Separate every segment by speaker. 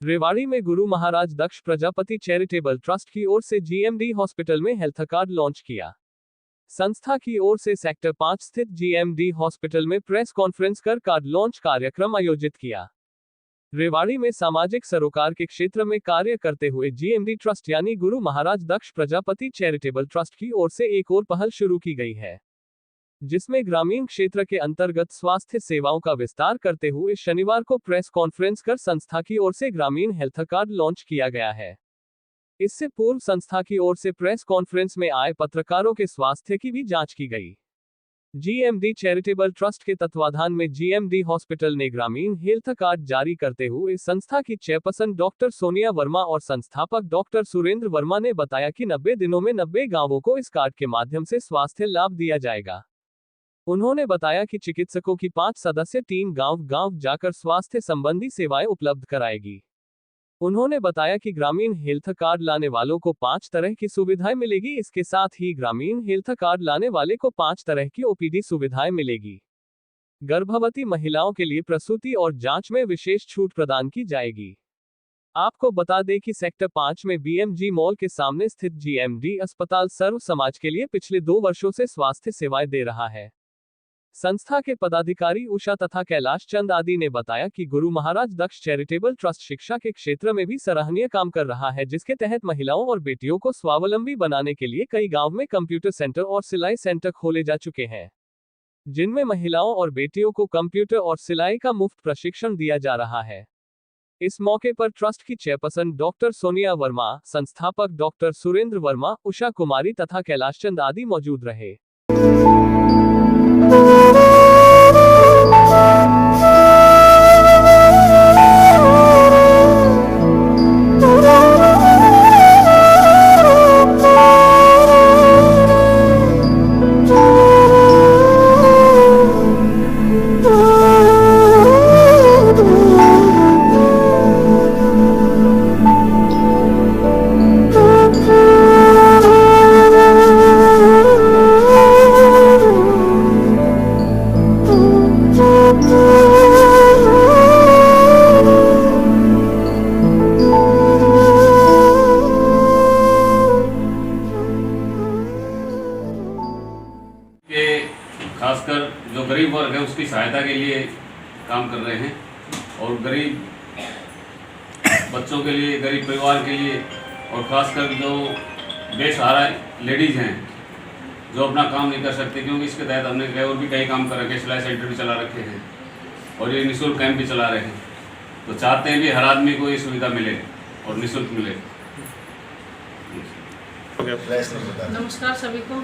Speaker 1: रेवाड़ी में गुरु महाराज दक्ष Prajapati charitable trust की ओर से जीएमडी हॉस्पिटल में हेल्थ कार्ड लॉन्च किया। संस्था की ओर से सेक्टर 5 स्थित जीएमडी हॉस्पिटल में प्रेस कॉन्फ्रेंस कर कार्ड लॉन्च कार्यक्रम आयोजित किया। रेवाड़ी में सामाजिक सरोकार के क्षेत्र में कार्य करते हुए जीएमडी ट्रस्ट यानी गुरु महाराज दक्ष प्रजापति चैरिटेबल ट्रस्ट की ओर से एक और पहल शुरू की गई है, जिसमें ग्रामीण क्षेत्र के अंतर्गत स्वास्थ्य सेवाओं का विस्तार करते हुए शनिवार को प्रेस कॉन्फ्रेंस कर संस्था की ओर से ग्रामीण हेल्थ कार्ड लॉन्च किया गया है। इससे पूर्व संस्था की ओर से प्रेस कॉन्फ्रेंस में आए पत्रकारों के स्वास्थ्य की भी जांच की गई। जीएमडी चैरिटेबल ट्रस्ट के तत्वाधान में जीएमडी हॉस्पिटल ने ग्रामीण हेल्थ कार्ड जारी करते हुए संस्था की चेयरपर्सन डॉक्टर सोनिया वर्मा और संस्थापक डॉक्टर सुरेंद्र वर्मा ने बताया कि 90 दिनों में 90 गांवों को इस कार्ड के माध्यम से स्वास्थ्य लाभ दिया जाएगा। उन्होंने बताया कि चिकित्सकों की 5 सदस्य टीम गांव-गांव जाकर स्वास्थ्य संबंधी सेवाएं उपलब्ध कराएगी। उन्होंने बताया कि ग्रामीण हेल्थ कार्ड लाने वालों को 5 तरह की सुविधाएं मिलेगी। इसके साथ ही ग्रामीण हेल्थ कार्ड लाने वाले को 5 तरह की ओपीडी सुविधाएं मिलेगी। गर्भवती महिलाओं के लिए प्रसूति और जांच में विशेष छूट प्रदान की जाएगी। आपको बता दें कि सेक्टर 5 में बीएमजी मॉल के सामने स्थित जीएमडी अस्पताल सर्व समाज के लिए पिछले 2 वर्षों से स्वास्थ्य सेवाएं दे रहा है। संस्था के पदाधिकारी उषा तथा कैलाश चंद आदि ने बताया कि गुरु महाराज दक्ष चैरिटेबल ट्रस्ट शिक्षा के क्षेत्र में भी सराहनीय काम कर रहा है, जिसके तहत महिलाओं और बेटियों को स्वावलंबी बनाने के लिए कई गांव में कंप्यूटर सेंटर और सिलाई सेंटर खोले जा चुके हैं, जिनमें महिलाओं और बेटियों को कंप्यूटर और सिलाई का मुफ्त प्रशिक्षण दिया जा रहा है। इस मौके पर ट्रस्ट की चेयरपर्सन डॉक्टर सोनिया वर्मा, संस्थापक डॉक्टर सुरेंद्र वर्मा, उषा कुमारी तथा कैलाश चंद आदि मौजूद रहे।
Speaker 2: खासकर जो गरीब वर्ग है उसकी सहायता के लिए काम कर रहे हैं और गरीब बच्चों के लिए, गरीब परिवार के लिए और खासकर जो बेसहारा लेडीज़ हैं जो अपना काम नहीं कर सकते, क्योंकि इसके तहत हमने और भी कई काम कर रखे, सिलाई सेंटर भी चला रखे हैं और ये निःशुल्क कैंप भी चला रहे हैं। तो चाहते हैं कि हर आदमी को ये सुविधा मिले और निःशुल्क मिले।
Speaker 3: नमस्कार सभी को।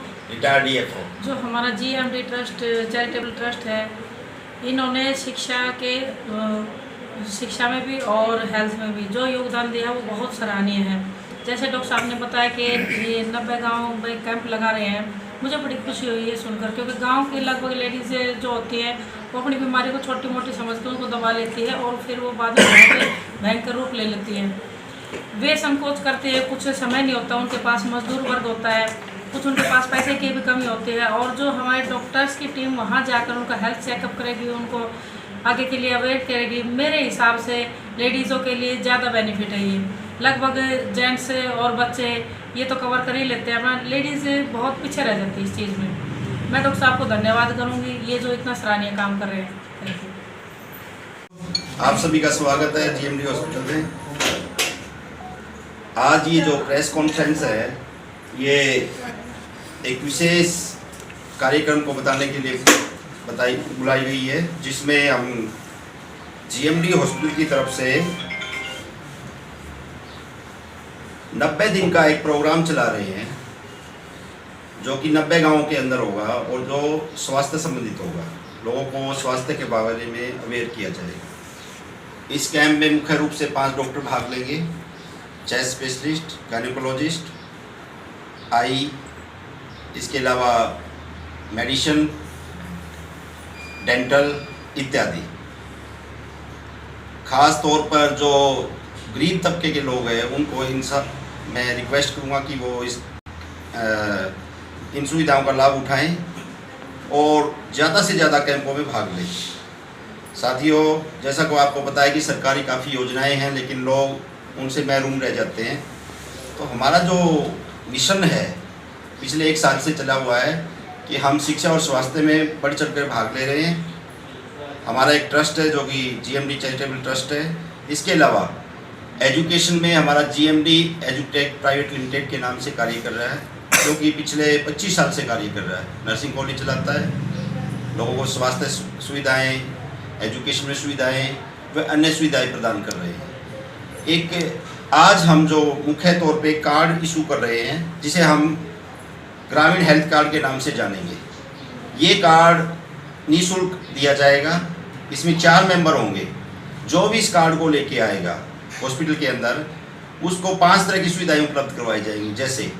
Speaker 3: जो हमारा जीएमडी ट्रस्ट चैरिटेबल ट्रस्ट है, इन्होंने शिक्षा में भी और हेल्थ में भी जो योगदान दिया वो बहुत सराहनीय है। जैसे डॉक्टर साहब ने बताया कि ये 90 गाँव में कैंप लगा रहे हैं, मुझे बड़ी खुशी हुई है सुनकर, क्योंकि गांव की लगभग लेडीज़ जो होती हैं वो अपनी बीमारी को छोटी मोटी समझकर उनको दबा लेती है और फिर वो बाद में भयंकर रूप ले लेती हैं। वे संकोच करते हैं, कुछ समय नहीं होता उनके पास, मजदूर वर्ग होता है, कुछ उनके पास पैसे की भी कमी होती है, और जो हमारे डॉक्टर्स की टीम वहाँ जाकर उनका हेल्थ चेकअप करेगी, उनको आगे के लिए अवेयर करेगी। मेरे हिसाब से लेडीज़ों के लिए ज़्यादा बेनिफिट है ये। लगभग जेंट्स और बच्चे ये तो कवर कर ही लेते हैं, अपना लेडीज़ बहुत पीछे रह जाती है इस चीज़ में। मैं डॉक्टर साहब को धन्यवाद करूँगी, ये जो इतना सराहनीय काम कर रहे हैं।
Speaker 4: आप सभी का स्वागत है जीएमडी हॉस्पिटल में। आज ये जो प्रेस कॉन्फ्रेंस है, ये एक विशेष कार्यक्रम को बताने के लिए बुलाई गई है, जिसमें हम जीएमडी हॉस्पिटल की तरफ से 90 दिन का एक प्रोग्राम चला रहे हैं, जो कि 90 गांवों के अंदर होगा और जो स्वास्थ्य संबंधित होगा। लोगों को स्वास्थ्य के बारे में अवेयर किया जाएगा। इस कैंप में मुख्य रूप से 5 डॉक्टर भाग लेंगे, चेस्ट स्पेशलिस्ट, गायनेकोलॉजिस्ट, आई, इसके अलावा मेडिसिन, डेंटल इत्यादि। ख़ास तौर पर जो गरीब तबके के लोग हैं उनको इन सब मैं रिक्वेस्ट करूँगा कि वो इन सुविधाओं का लाभ उठाएं और ज़्यादा से ज़्यादा कैंपों में भाग लें। साथियों, जैसा को आपको पता है कि सरकारी काफ़ी योजनाएं हैं, लेकिन लोग उनसे महरूम रह जाते हैं। तो हमारा जो मिशन है पिछले 1 साल से चला हुआ है कि हम शिक्षा और स्वास्थ्य में बढ़ चढ़ कर भाग ले रहे हैं। हमारा एक ट्रस्ट है जो कि GMD चैरिटेबल ट्रस्ट है। इसके अलावा एजुकेशन में हमारा GMD एजुटेक प्राइवेट लिमिटेड के नाम से कार्य कर रहा है, जो कि पिछले 25 साल से कार्य कर रहा है। नर्सिंग कॉलेज चलाता है, लोगों को स्वास्थ्य सुविधाएँ, एजुकेशन में सुविधाएँ व अन्य सुविधाएँ प्रदान कर रहे हैं। एक आज हम जो मुख्य तौर पे कार्ड इशू कर रहे हैं, जिसे हम ग्रामीण हेल्थ कार्ड के नाम से जानेंगे। ये कार्ड निःशुल्क दिया जाएगा। इसमें 4 मेंबर होंगे। जो भी इस कार्ड को लेके आएगा हॉस्पिटल के अंदर, उसको 5 तरह की सुविधाएं उपलब्ध करवाई जाएंगी। जैसे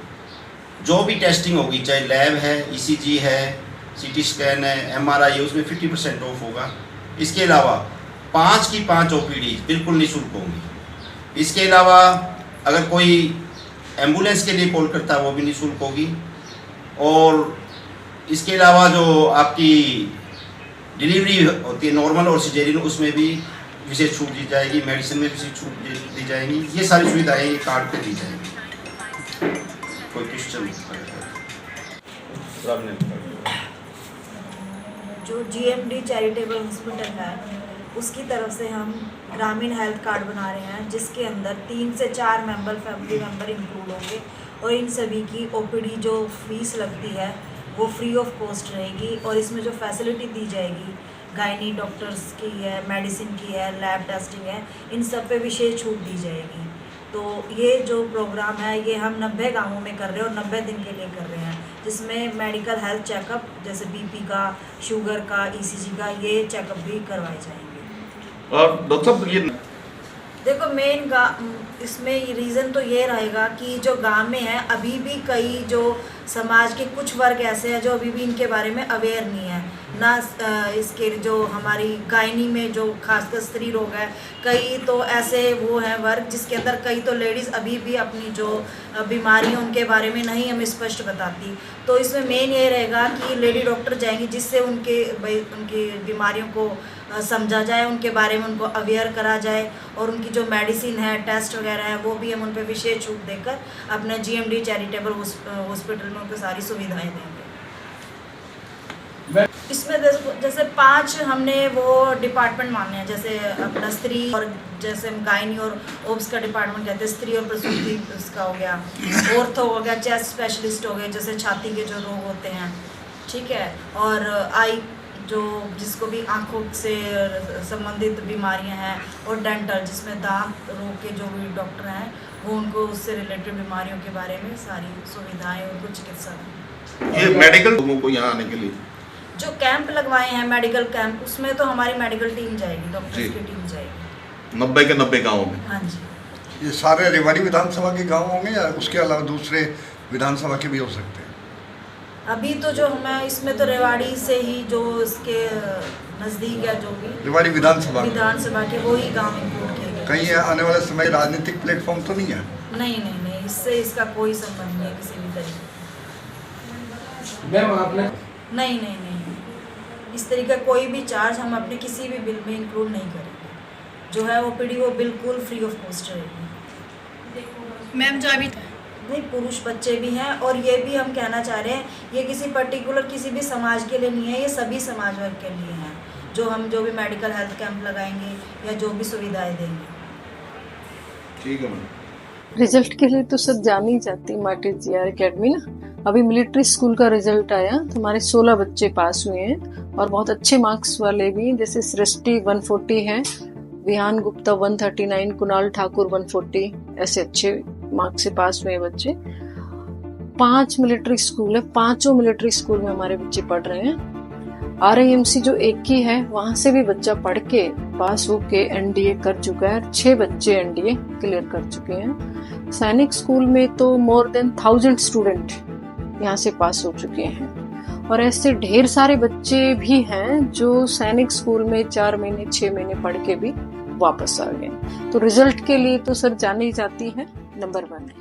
Speaker 4: जो भी टेस्टिंग होगी, चाहे लैब है, ECG है, CT स्कैन है, MRI है, उसमें 50% ऑफ होगा। इसके अलावा 5 की 5 OPD बिल्कुल निःशुल्क होंगी। इसके अलावा अगर कोई एम्बुलेंस के लिए कॉल करता है वो भी निःशुल्क होगी। और इसके अलावा जो आपकी डिलीवरी होती है नॉर्मल और सिजेरियन, उसमें भी विशेष छूट दी जाएगी। मेडिसिन में विशेष छूट दी जाएगी। ये सारी सुविधाएं ये कार्ड पे दी जाएंगी। कोई क्वेश्चन?
Speaker 5: जो GMD चैरिटेबल हॉस्पिटल है उसकी तरफ से हम ग्रामीण हेल्थ कार्ड बना रहे हैं, जिसके अंदर 3 से 4 फैमिली मेम्बर इंक्लूड होंगे। और इन सभी की OPD जो फीस लगती है वो फ्री ऑफ कॉस्ट रहेगी। और इसमें जो फैसिलिटी दी जाएगी, गायनी डॉक्टर्स की है, मेडिसिन की है, लैब टेस्टिंग है, इन सब पे विशेष छूट दी जाएगी। तो ये जो प्रोग्राम है ये हम 90 गांवों में कर रहे हैं और 90 दिन के लिए कर रहे हैं, जिसमें मेडिकल हेल्थ चेकअप जैसे BP का, शुगर का, ECG का, ये चेकअप भी करवाए जाएंगे।
Speaker 6: और डॉक्टर साहब, ये
Speaker 5: देखो मेन इसमें रीज़न तो ये रहेगा कि जो गांव में है अभी भी कई जो समाज के कुछ वर्ग ऐसे हैं जो अभी भी इनके बारे में अवेयर नहीं है ना। इसके जो हमारी गायनी में जो खासकर स्त्री रोग है, कई तो ऐसे वो हैं वर्ग जिसके अंदर कई तो लेडीज़ अभी भी अपनी जो बीमारी है उनके बारे में नहीं हमें स्पष्ट बताती। तो इसमें मेन ये रहेगा कि लेडी डॉक्टर जाएंगी, जिससे उनकी बीमारियों को समझा जाए, उनके बारे में उनको अवेयर करा जाए, और उनकी जो मेडिसिन है, टेस्ट वगैरह है, वो भी हम उन पर विशेष छूट देकर अपने GMD चैरिटेबल हॉस्पिटल में उनको सारी सुविधाएं देंगे। इसमें जैसे 5 हमने वो डिपार्टमेंट माने हैं, जैसे अपना स्त्री और जैसे गायनी और ओब्स का डिपार्टमेंट कहते हैं, स्त्री और प्रसूति उसका हो गया, ऑर्थो हो गया, चेस्ट स्पेशलिस्ट हो गए जैसे छाती के जो रोग होते हैं, ठीक है, और आई जो जिसको भी आँखों से संबंधित बीमारियां हैं, और डेंटल जिसमें दांत रोग के जो भी डॉक्टर हैं वो उनको उससे रिलेटेड बीमारियों के बारे में सारी सुविधाएं, उनको चिकित्सा दें।
Speaker 6: ये मेडिकल लोगों को यहाँ आने के लिए
Speaker 5: जो कैंप लगवाए हैं, मेडिकल कैंप, उसमें तो हमारी मेडिकल टीम जाएगी, डॉक्टर्स की टीम जाएगी
Speaker 6: 90 के 90 गाँवों में।
Speaker 5: हाँ जी।
Speaker 7: ये सारे रेवाड़ी विधानसभा के गाँव होंगे या उसके अलावा दूसरे विधानसभा के भी हो सकते हैं?
Speaker 5: अभी तो जो हमें इसमें तो रेवाड़ी से ही जो इसके नज़दीक या जो भी
Speaker 7: रेवाड़ी विधानसभा
Speaker 5: के वो ही गाँव इंक्लूड किए गए।
Speaker 7: कहीं आने वाले समय राजनीतिक प्लेटफॉर्म तो नहीं है?
Speaker 5: नहीं, इससे इसका कोई संबंध नहीं है किसी भी तरीके। नहीं, इस तरीके का कोई भी चार्ज हम अपने किसी भी बिल में इंक्लूड नहीं करेंगे। जो है OPD वो बिल्कुल फ्री ऑफ कॉस्ट रहेगी।
Speaker 8: मैम जो अभी
Speaker 5: नहीं, पुरुष बच्चे भी हैं, और ये भी हम कहना चाह रहे हैं, ये किसी पर्टिकुलर किसी भी समाज के लिए नहीं है, ये सभी समाज वर्ग के लिए हैं। जो भी मेडिकल हेल्थ कैंप लगाएंगे या जो भी सुविधाएं देंगे।
Speaker 6: ठीक है मैम।
Speaker 9: रिजल्ट के लिए तो सब जान ही जाती मार्टिन GR एकेडमी ना। अभी मिलिट्री स्कूल का रिजल्ट आया तो हमारे 16 बच्चे पास हुए हैं, और बहुत अच्छे मार्क्स वाले भी, जैसे सृष्टि 140 है, विहान गुप्ता 139, कुणाल ठाकुर 140, ऐसे अच्छे मार्क्स से पास हुए बच्चे। 5 मिलिट्री स्कूल है, 5 मिलिट्री स्कूल में हमारे बच्चे पढ़ रहे हैं। RIMC जो एक ही है वहां से भी बच्चा पढ़ के पास होके NDA कर चुका है, 6 बच्चे NDA क्लियर कर चुके हैं। सैनिक स्कूल में तो मोर देन 1000 स्टूडेंट यहाँ से पास हो चुके हैं, और ऐसे ढेर सारे बच्चे भी हैं जो सैनिक स्कूल में 4 महीने 6 महीने पढ़ के भी वापस आ गए। तो रिजल्ट के लिए तो सर जानी जाती है नंबर 1 है।